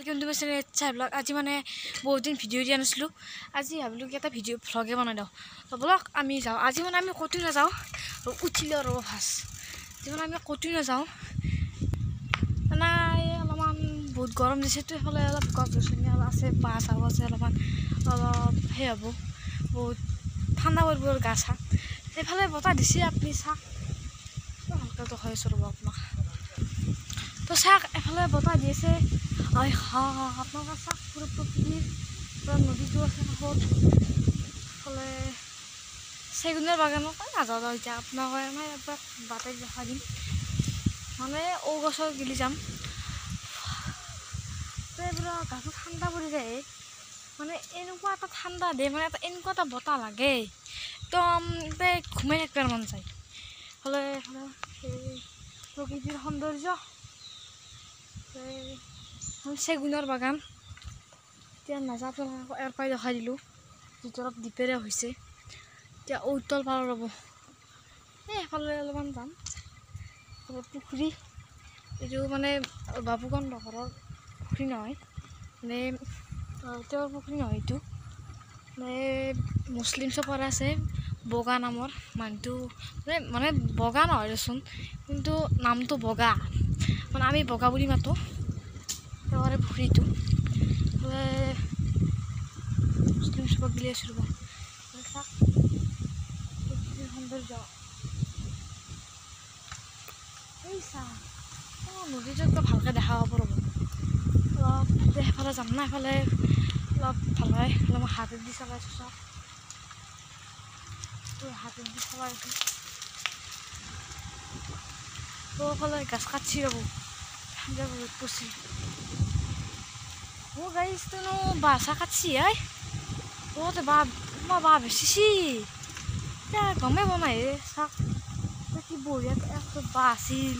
welcome to my channel अच्छा blog आज माने बहुत दिन भिडिओ दिया नाছিলোঁ আজি ভাবিলোঁ কি এটা ভিডিঅ' ভ্লগে বনাই দিওঁ তো ব্লগ আমি যাওঁ আজি মানে আমি ক'তো নাযাওঁ উঠিলোঁ আৰু ফাৰ্ষ্ট যিমান আমি ক'তো নাযাওঁ মানে অলপমান বহুত গৰম দিছে তো এইফালে অলপ গছ গছনি আছে বাঁহ চাহ আছে অলপমান অলপ সেই হ'ব বহুত ঠাণ্ডা পৰিব গা চা এইফালে বতাহ দিছে আপুনি চাওক ভালকৈ দেখাই আছোঁ ৰ'ব আপোনাক তো চাওক এফালে বতাহ দি আছে আই আপোনালোকে চাওক পুৰা প্ৰকৃতিৰ পুৰা নদীটো আছে কাষত এইফালে চেগুনৰ বাগানত নাযাওঁ এতিয়া আপোনালোকে মই এবাৰ বাটে দেখাই দিম মানে ঔ গছৰ গিলি যাম তো এইবোৰ গাটো ঠাণ্ডা পৰি যায় মানে এনেকুৱা এটা ঠাণ্ডা দিয়ে মানে এনেকুৱা এটা বতাহ লাগে একদম ঘুমাই থাকিবৰ মন যায় হ'লে সেই প্ৰকৃতিৰ সৌন্দৰ্য চেগুনৰ বাগান এতিয়া নাযাওঁ এৰ পাই দেখাই দিলোঁ যিটো অলপ দ্বীপেৰে হৈছে এতিয়া ঔতল পাৰ ৰ'ব এইফালে অলপমান যাম পুখুৰী এইটো মানে বাবুকণ ঘৰৰ পুখুৰী নহয় মানে তেওঁৰ পুখুৰী নহয় এইটো মানে মুছলিম চপৰ আছে বগা নামৰ মানুহটো মানে বগা নহয় দেচোন কিন্তু নামটো বগা মানে আমি বগা বুলি মাতোঁ তেওঁৰে পুখুৰীটো মুছলিম চপক বুলি আছোঁ ৰ'ব চাওক সৌন্দৰ্য এই চাওক নদীটো একদম ভালকৈ দেখা পাব ৰ'ব অলপ সেইফালে যাম না এইফালে অলপ ভাল হয় অলপ হাতেদি চলাইছোঁ চাওক হাতেদি চলাই আছোঁ এইফালে গাছ কাটছি ৰ'ব ঠাণ্ডা বহুত পৰছি ও গাইছনো বাঁহ চাহ কাটছি আই ওতে বাঁহ বেচিছি এতিয়া গমেই বনাই চাওক কি বঢ়িয়া বাঁহ আছিল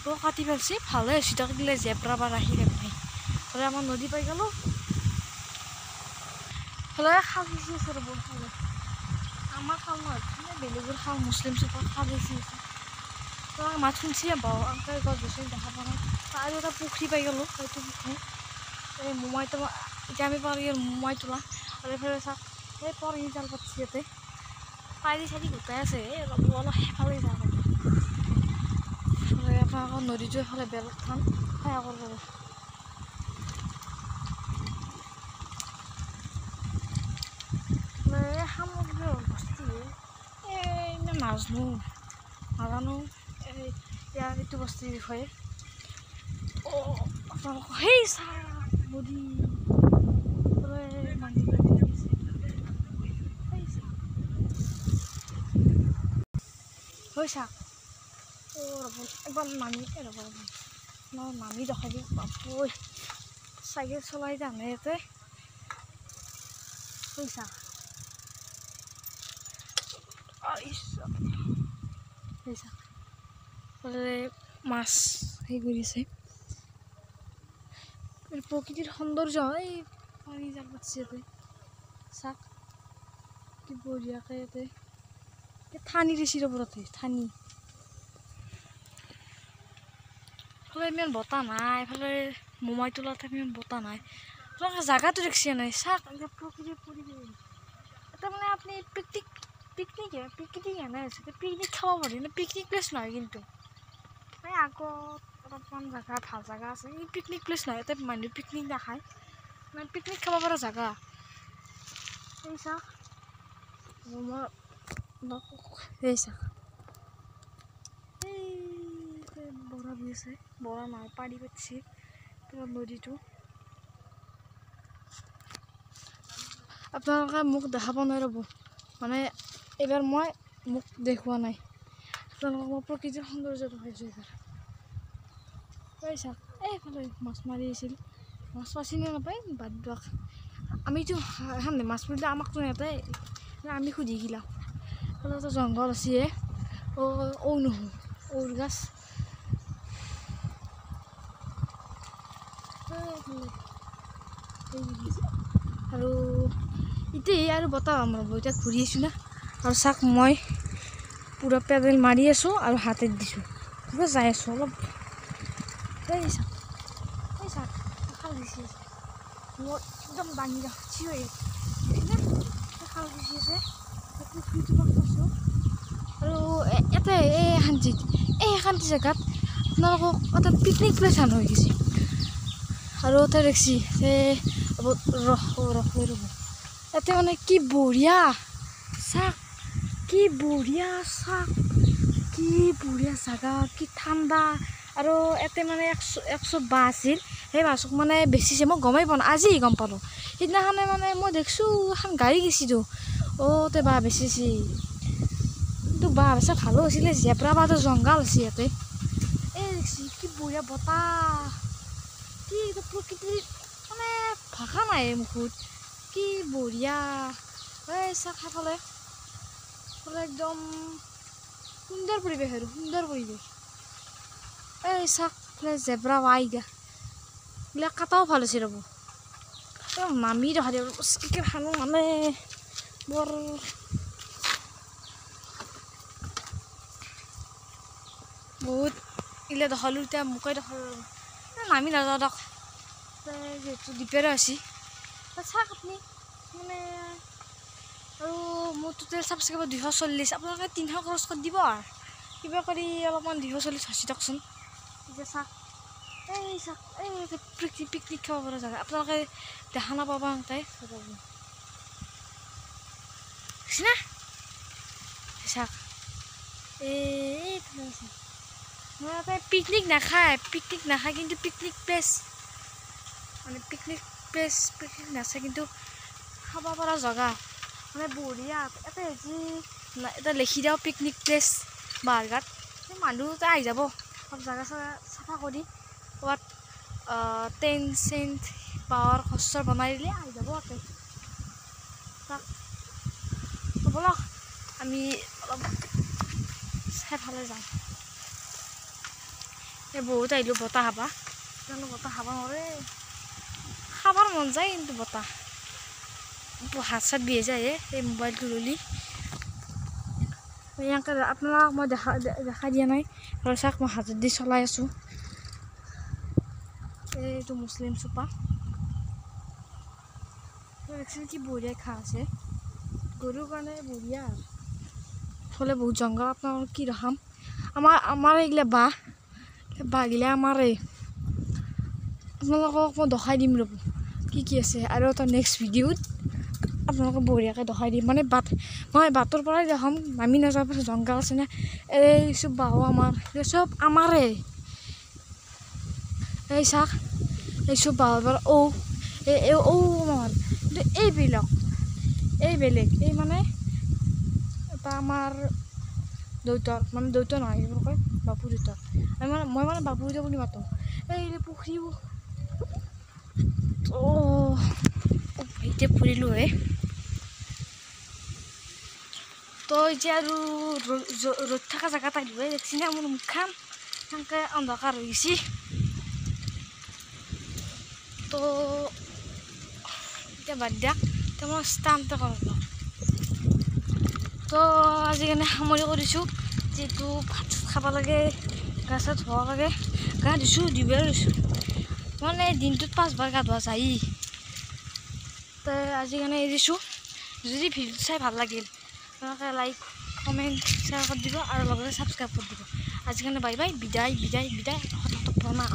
তো কাটি পেলাইছি ভালে হৈছে তাক দিলে জেব্ৰা বা ৰাখি ৰাখি হ'লে আমাৰ নদী পাই গ'লোঁ হ'লে খাল বেছি আছে ৰ'ব আমাৰ খাল নহয় বেলেগৰ খাল মুছলিম চপৰ খাল বেছি আছে তো মাছ শুনছি বাৰু আনকৈ গছ গছনি দেখা পোৱা নাই আৰু এটা পুখুৰী পাই গ'লোঁ সেইটো পুখুৰী এই মোমাই তোলা এতিয়া আমি পাৰি মোমাই তোলা আৰু এইফালে চাওক এই পৰহি জাল পাতিছে ইয়াতে পাৰি চাৰি গোটাই আছে অলপ সেইফালে যাওঁ আপোনালোকৰ নদীটো এইফালে বেলেগ ঠান সেয়া কৰিব সামগ্ৰী বস্তু ইমান নাজানো ইয়াৰ এইটো বস্তুৰ বিষয়ে আপোনালোকক সেই চাহ নদী হৈ চাওক ৰ'ব একবাৰ নামি ৰ'ব নামি দেখাই দিওঁ বাপৈ চাইকেল চলাই জানে ইয়াতে হৈ চাওক মাছ হেৰি কৰিছে প্ৰকৃতিৰ সৌন্দৰ্য এই পানী জাল পাতিছে ইয়াতে চাওক কি বঢ়িয়াকৈ ইয়াতে ঠানি দিছে ৰ'ব তাতে ঠানি এইফালে ইমান বতাহ নাই এইফালে মোমাই তোলাত ইমান বতাহ নাই আপোনালোকে জেগাটো দেখিছে নাই চাওক প্ৰকৃতিৰ পৰিৱেশ এটা মানে আপুনি পিকনিক এনে আছে পিকনিক খাব পাৰি পিকনিক প্লেচ নহয় কিন্তু এই আগত অলপমান জেগা ভাল জেগা আছে এই পিকনিক প্লেচ নহয় ইয়াতে মানুহে পিকনিক নাখায় মানে পিকনিক খাব পৰা জেগা এই চাওক এই চাওক এই বৰা দি আছে বৰা নহয় পানী পাতিছে পুৰা নদীটো আপোনালোকে মোক দেখাব নাই ৰ'ব মানে এইবাৰ মই মোক দেখুওৱা নাই আপোনালোকক মই প্ৰকৃতিৰ সৌন্দৰ্য দেখাইছোঁ এইবাৰ চাওক এইফালে মাছ মাৰি আছিল মাছ পাইছি নে নাপায় বাদ দিয়ক আমিতো সামনে মাছ মাৰিলে আমাকতো নাপায় আমি সুধি গিলাওঁ এইফালে জংঘল আছে ঔ নহয় ঔৰ গাছ আৰু এতিয়া আৰু বতাহ পাম ৰ'ব এতিয়া ঘূৰি আছোঁ না আৰু চাওক মই পুৰা পেডেল মাৰি আছোঁ আৰু হাতেত দিছোঁ পুৰা যাই আছোঁ অলপ এই চাওক গুচি আছে মোৰ একদম দাঙি ৰাখছি হৈ খাল গুচি আছে পুখুৰীটো পাইছোঁ আৰু ইয়াতে এই শান্তি জেগাত আপোনালোকক এটা পিকনিক প্লেচ হান হৈ গৈছে আৰু তাই দেখছি ৰখ ৰ'ব ইয়াতে মানে কি বঢ়িয়া চাক কি বঢ়িয়া জাগা কি ঠাণ্ডা আৰু ইয়াতে মানে 100 বাঁহ আছিল সেই বাঁহক মানে বেচিছে মই গমেই পোৱা নাই আজি গম পালোঁ সিদিনাখনে মানে মই দেখিছোঁ এখন গাড়ী গৈছিলোঁ তে বাঁহ বেচিছি কিন্তু বাঁহ বেচা ভালো আছিলে জেব্ৰা বাঁহটো জংঘল আছে ইয়াতে এই দেখছি কি বঢ়িয়া বতাহ কি প্ৰকৃতিৰ মানে ভাষা নাই মুখত কি বঢ়িয়া এই চাহ খাই একদম সুন্দৰ পৰিৱেশ আৰু সুন্দৰ পৰিৱেশ এই চাক জেব্ৰা বাইগা এইবিলাক কাটাও ভাল হৈছে ৰ'ব নামি দেখা দিয়ক কি খানো মানে বৰ বহুত ইলে দেখালোঁ এতিয়া মোকে দেখালোঁ নামি নাযাওঁ দক যিহেতু দিপেৰা হৈছে চাওক আপুনি মানে আৰু মোৰ টোটেল ছাবস্ক্ৰাইবাৰ 240 আপোনালোকে 300 খৰচ কৰি দিব আৰু কিবা কৰি অলপমান 240 হৈছে দিয়কচোন এতিয়া চাওক এই চাওক এই পিকনিক খাব পৰা জেগা আপোনালোকে দেখা নাপাব তাই দেখিছেনে চাওক এই মই তাই পিকনিক নাখায় কিন্তু পিকনিক প্লেচ মানে পিকনিক নাচায় কিন্তু খাব পৰা জেগা মানে বঢ়িয়া এটা লিখি দিওঁ পিকনিক প্লেচ বাৰঘাট মানুহ আহি যাব সব জেগা চাফা কৰি ক'ৰবাত টেণ্ট চেণ্ট বাঁহৰ ঘৰ বনাই দিলে আহি যাব তাক ব'লক আমি অলপ চাইফালে যাওঁ এই বহুত আহিলোঁ বতাহ খাবা জানো বতাহ খাব নোৱাৰে খাবৰ মন যায় কিন্তু বতাহ হাত চাত বিহে যায় এই মোবাইলটো ল'লি ইয়াকে আপোনালোকক মই দেখা দিয়া নাই আৰু চাওক মই হাতত দি চলাই আছোঁ এইটো মুছলিম চোপা দেখিছিল কি বঢ়িয়া ঘাঁহ আছে গৰুৰ কাৰণে বঢ়িয়া হ'লে বহুত জংঘল আপোনালোকক কি দেখাম আমাৰ এইগিলা বাঁহগিলা আমাৰ আপোনালোকক মই দেখাই দিম ৰ'ব কি আছে আৰু এটা নেক্সট ভিডিঅ'ত আপোনালোকক বঢ়িয়াকৈ দেখাই দিম মানে মই বাটৰ পৰাই দেখাম নামি নাযাওঁ পাছত জংঘল আছে নে এই চব বাহু চব আমাৰে এই চাওক এই চব বাহৰ পৰা আমাৰ কিন্তু এই বেলেগ এই মানে এটা আমাৰ দেউতাৰ মানে দেউতা নহয় এইবোৰ কয় বাপু দেউতাৰ মই মানে বাপু দেউতা বুলি মাতোঁ এই পুখুৰীও এতিয়া ফুৰিলোঁ তো এতিয়া আৰু ৰ'দ থকা জেগাত আহিলোঁ দেখিছেনে মোৰ মুখখন সেনেকৈ অন্ধকাৰ হৈ গৈছে তো এতিয়া বাদ দিয়ক তো মই ষ্টাণ্টে কৰোঁ তো আজিকালি সামৰি কৰিছোঁ যিহেতু ভাত খাব লাগে গা চা ধুব লাগে গা ধুইছোঁ দুবাৰ ধুইছোঁ মানে দিনটোত 5 বাৰ গা ধোৱা যায় তো আজিকালি এৰিছোঁ যদি ভিডিঅ'টো চাই ভাল লাগিল আপোনালোকে লাইক কমেণ্ট শ্বেয়াৰ কৰি দিব আৰু লগতে ছাবস্ক্ৰাইব কৰি দিব আজিকালি বাই বাই বিদায় হঠাৎ প্ৰণাম